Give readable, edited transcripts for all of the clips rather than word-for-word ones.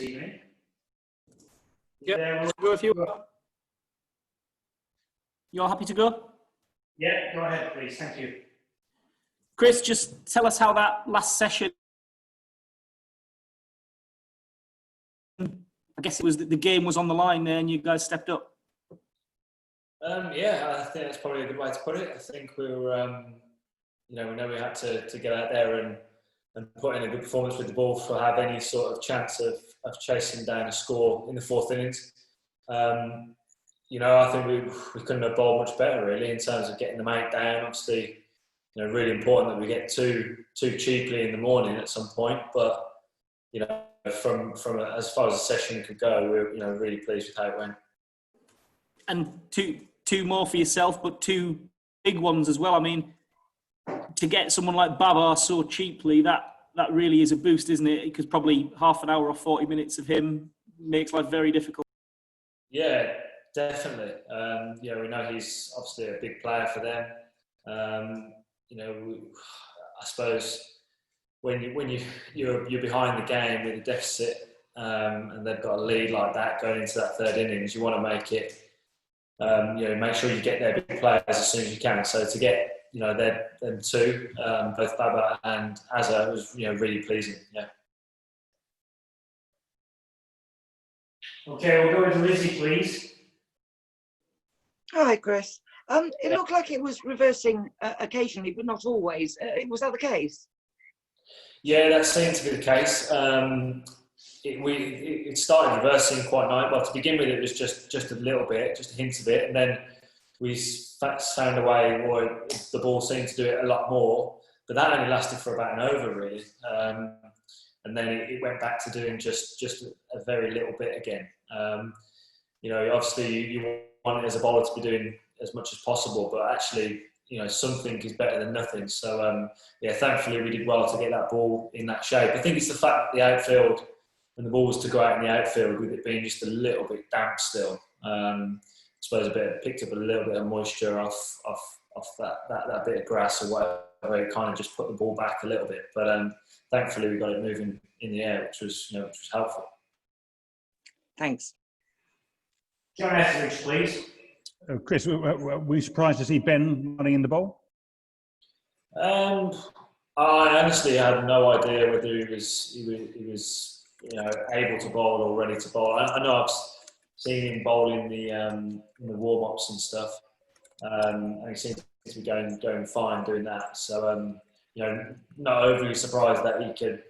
evening. Yeah, go if you are. You're happy to go? Yeah, go ahead, please. Thank you. Chris, just tell us how that last session, I guess it was the game was on the line there and you guys stepped up. Yeah, I think that's probably a good way to put it. I think we were, we know we had to get out there and put in a good performance with the ball for have any sort of chance of chasing down a score in the fourth innings. I think we couldn't have bowled much better really in terms of getting the mate down. Obviously, really important that we get too cheaply in the morning at some point. But from as far as the session could go, we're really pleased with how it went. And two more for yourself, but two big ones as well. I mean, to get someone like Babar so cheaply, that really is a boost, isn't it? Because probably half an hour or 40 minutes of him makes life very difficult. Yeah, definitely. We know he's obviously a big player for them. I suppose when you're behind the game with a deficit and they've got a lead like that going into that third innings, you want to make it. Make sure you get their big players as soon as you can. So to get them two, both Babar and Azam, was really pleasing. Yeah. Okay, we'll go to Lizzie, please. Hi, Chris. It looked like it was reversing occasionally, but not always. Was that the case? Yeah, that seemed to be the case. It started reversing quite nice. Well, to begin with, it was just a little bit, just a hint of it, and then we found a way where the ball seemed to do it a lot more. But that only lasted for about an over, really, and then it went back to doing just a very little bit again. Obviously you want it as a bowler to be doing as much as possible, but actually, something is better than nothing. So, thankfully we did well to get that ball in that shape. I think it's the fact that the outfield and the ball was to go out in the outfield with it being just a little bit damp still. I suppose picked up a little bit of moisture off that bit of grass or whatever. It kind of just put the ball back a little bit. But thankfully we got it moving in the air, which was helpful. Thanks. John Etheridge, please. Chris, were we surprised to see Ben running in the bowl? I honestly had no idea whether he was able to bowl or ready to bowl. I know I've seen him bowl in the warm-ups and stuff, and he seems to be going fine doing that. So not overly surprised that he could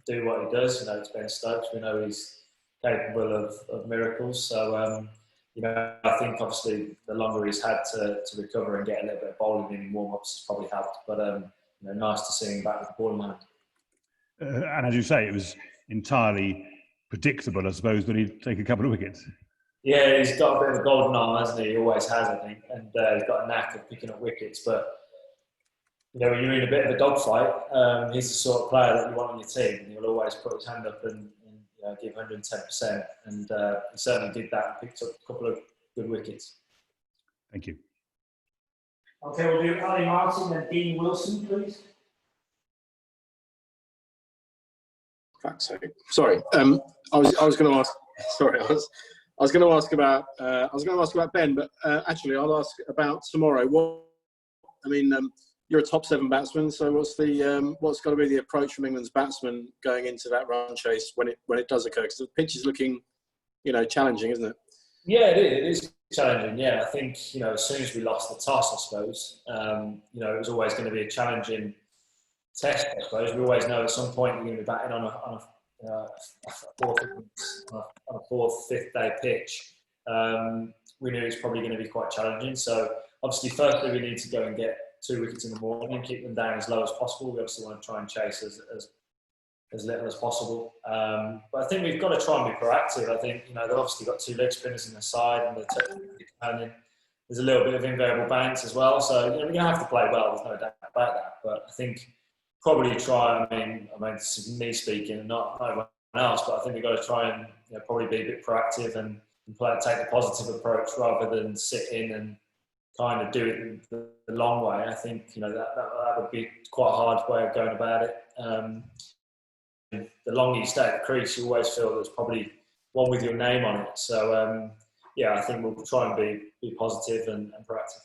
do what he does. It's Ben Stokes. We know he's capable of miracles. So I think obviously the longer he's had to recover and get a little bit of bowling in warm-ups has probably helped. But nice to see him back with the ball in hand. And as you say, it was entirely predictable, I suppose, that he'd take a couple of wickets. Yeah, he's got a bit of a golden arm, hasn't he? He always has, I think. And he's got a knack of picking up wickets. But, when you're in a bit of a dogfight, he's the sort of player that you want on your team. And he'll always put his hand up and give 110%. And he certainly did that and picked up a couple of good wickets. Thank you. Okay, we'll do Ali Martin and Dean Wilson, please. Sorry, I was going to ask. Sorry, I was going to ask about Ben, but actually, I'll ask about tomorrow. You're a top 7 batsman, so what's got to be the approach from England's batsmen going into that run chase when it does occur? Because the pitch is looking, challenging, isn't it? Yeah, it is challenging. Yeah, I think as soon as we lost the toss, I suppose it was always going to be a challenging test. I suppose we always know at some point you're going to be batting on a fourth, fifth day pitch. We knew it's probably going to be quite challenging. So obviously, firstly, we need to go and get 2 wickets in the morning and keep them down as low as possible. We obviously want to try and chase as little as possible. But I think we've got to try and be proactive. I think they've obviously got 2 leg spinners in the side and there's a little bit of invariable bounce as well. So we're going to have to play well. There's no doubt about that. But I think probably try. I mean, this is me speaking, not everyone else. But I think we've got to try and probably be a bit proactive and take the positive approach rather than sit in and kind of do it the long way. I think that would be quite a hard way of going about it. the longer you stay at the crease, you always feel there's probably one with your name on it. So yeah, I think we'll try and be positive and proactive.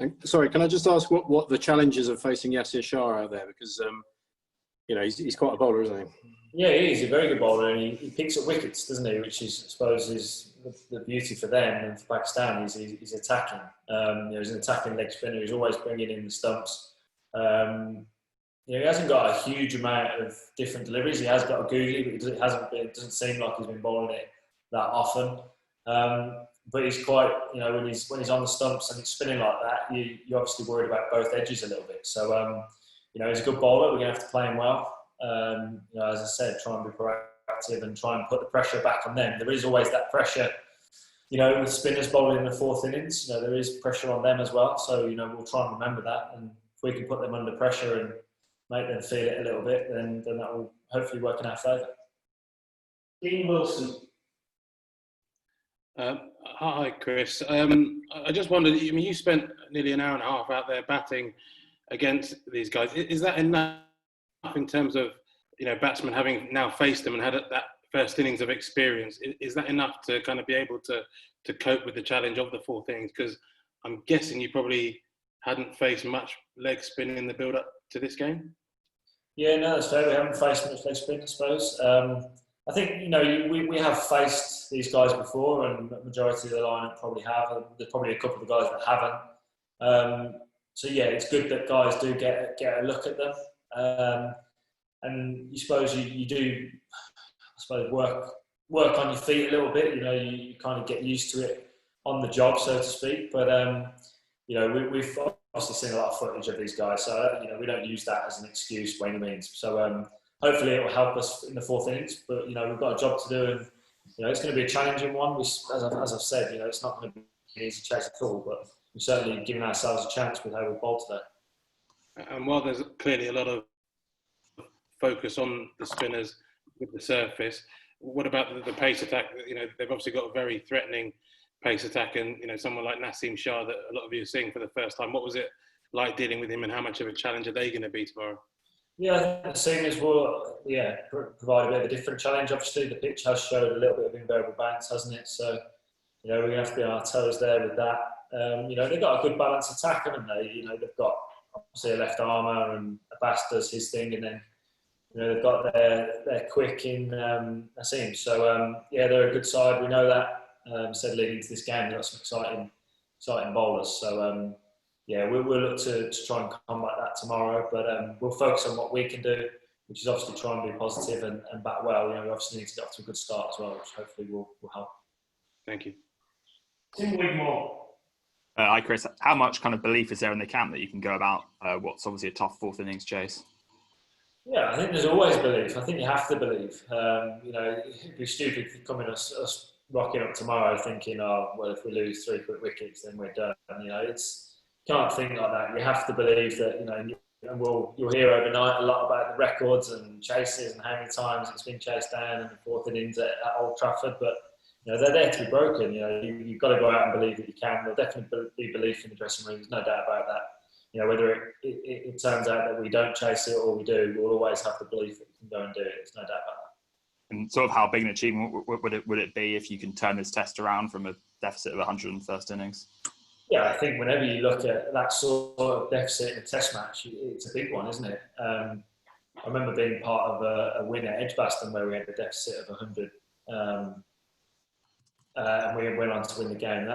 And, sorry, can I just ask what the challenges of facing Yasir Shah out there? Because you know, he's quite a bowler, isn't he? Yeah, he is a very good bowler, and he picks up wickets, doesn't he? Which is, I suppose, is the beauty for them and for Pakistan. He's attacking. You know, he's an attacking leg spinner. He's always bringing in the stumps. You know, he hasn't got a huge amount of different deliveries. He has got a googly, but it doesn't seem like he's been bowling it that often. But he's quite, you know, when he's on the stumps and it's spinning like that, you're obviously worried about both edges a little bit. So you know, he's a good bowler. We're going to have to play him well. You know, as I said, try and be proactive and try and put the pressure back on them. There is always that pressure, you know, with spinners bowling in the fourth innings. You know, there is pressure on them as well. So, you know, we'll try and remember that. And if we can put them under pressure and make them feel it a little bit, then that will hopefully work in our favour. Dean Wilson. Hi, Chris. I just wondered, I mean, you spent nearly an hour and a half out there batting against these guys. Is that enough in terms of, you know, batsmen having now faced them and had that first innings of experience? Is that enough to kind of be able to cope with the challenge of the fourth innings? Because I'm guessing you probably hadn't faced much leg spin in the build-up to this game. Yeah, no, that's fair. We haven't faced much leg spin, I suppose. I think, you know, we have faced these guys before, and the majority of the lineup probably have. There's probably a couple of guys that haven't. So yeah, it's good that guys do get a look at them. And you suppose you do, I suppose, work on your feet a little bit. You know, you kind of get used to it on the job, so to speak. But you know, we've obviously seen a lot of footage of these guys, so you know, we don't use that as an excuse by any means. So hopefully it will help us in the fourth innings. But you know, we've got a job to do, and you know, it's going to be a challenging one. As I've said, you know, it's not going to be an easy chase at all. But we've certainly given ourselves a chance with how we bowled today. And while there's clearly a lot of focus on the spinners with the surface, what about the pace attack? You know, they've obviously got a very threatening pace attack, and you know, someone like Naseem Shah that a lot of you are seeing for the first time. What was it like dealing with him, and how much of a challenge are they going to be tomorrow? Yeah, I think the seamers will, provide a bit of a different challenge. Obviously, the pitch has showed a little bit of invariable bounce, hasn't it? So, you know, we're going to have to be on our toes there with that. You know, they've got a good balanced attack, haven't they? You know, they've got obviously a left armour, and Abbas does his thing, and then you know, they've got their quick in Naseem. So yeah, they're a good side. We know that. Said leading into this game, they've got some exciting bowlers. So yeah, we'll look to try and combat that tomorrow. But we'll focus on what we can do, which is obviously try and be positive and bat well. You know, we obviously need to get off to a good start as well, which hopefully will help. Thank you. Tim Wigmore. Hi, Chris. How much kind of belief is there in the camp that you can go about what's obviously a tough fourth innings chase? Yeah, I think there's always belief. I think you have to believe. You know, it'd be stupid to come in us rocking up tomorrow thinking, oh, well, if we lose 3 quick wickets, then we're done. You know, you can't think like that. You have to believe that, you know, and you'll hear overnight a lot about the records and chases and how many times it's been chased down in the fourth innings at Old Trafford. But, you know, they're there to be broken. You know, you've got to go out and believe that you can. There'll definitely be belief in the dressing room. There's no doubt about that. You know, whether it turns out that we don't chase it or we do, we'll always have the belief that we can go and do it. There's no doubt about that. And sort of how big an achievement would it be if you can turn this test around from a deficit of 100 in the first innings? Yeah, I think whenever you look at that sort of deficit in a test match, it's a big one, isn't it? I remember being part of a win at Edgbaston where we had a deficit of 100, and we went on to win the game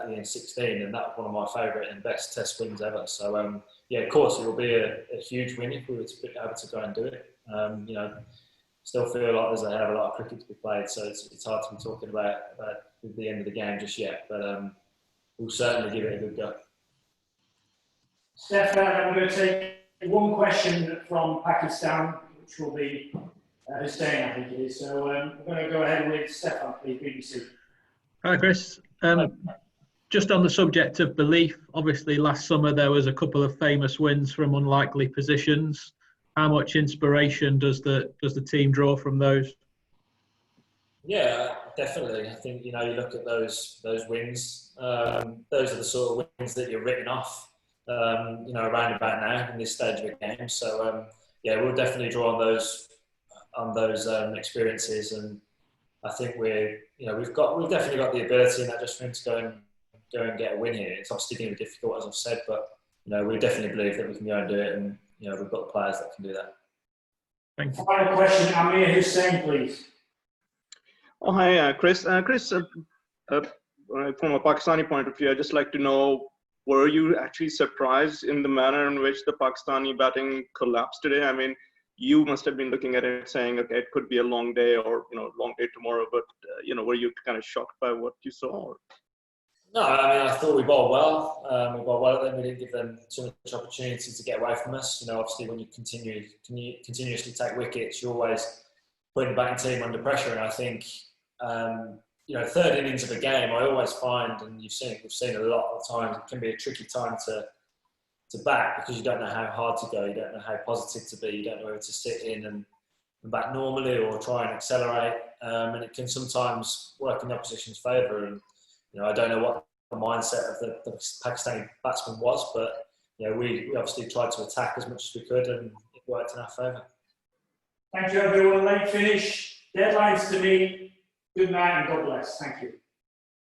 in 16, and that was one of my favourite and best test wins ever. So yeah, of course it will be a huge win if we were to be able to go and do it. You know, still feel like there's a hell of a lot of cricket to be played, so it's hard to be talking about the end of the game just yet. But we'll certainly give it a good go. Stefan, I'm going to take one question from Pakistan, which will be Hussein, I think it is. So we're going to go ahead with Stefan, please, BBC. Hi, Chris. Just on the subject of belief, obviously last summer there was a couple of famous wins from unlikely positions. How much inspiration does the team draw from those? Yeah, definitely. I think, you know, you look at those wins. Those are the sort of wins that you're written off, you know, around about now in this stage of a game. So yeah, we'll definitely draw on those on those experiences, and I think we've definitely got the ability in that just room to go and get a win here. It's obviously going to be difficult, as I've said, but we definitely believe that we can go and do it, and we've got the players that can do that. Thank you. Final question, Amir Hussain, please. Oh, hi, Chris. Chris, from a Pakistani point of view, I'd just like to know, were you actually surprised in the manner in which the Pakistani batting collapsed today? I mean, you must have been looking at it saying, okay, it could be a long day or, long day tomorrow, but, were you kind of shocked by what you saw? Or? No, I mean, I thought we bowled well. We bowled well at them. We didn't give them too much opportunity to get away from us. Obviously, when you continuously take wickets, you're always putting the batting team under pressure. And I think, third innings of a game, I always find, and we've seen it a lot of times, it can be a tricky time to bat because you don't know how hard to go, you don't know how positive to be, you don't know whether to sit in and bat normally or try and accelerate. And it can sometimes work in the opposition's favour. And I don't know what the mindset of the Pakistani batsman was, but we obviously tried to attack as much as we could, and it worked in our favour. Thank you, everyone. Late finish, deadlines to meet. Good night and God bless. Thank you.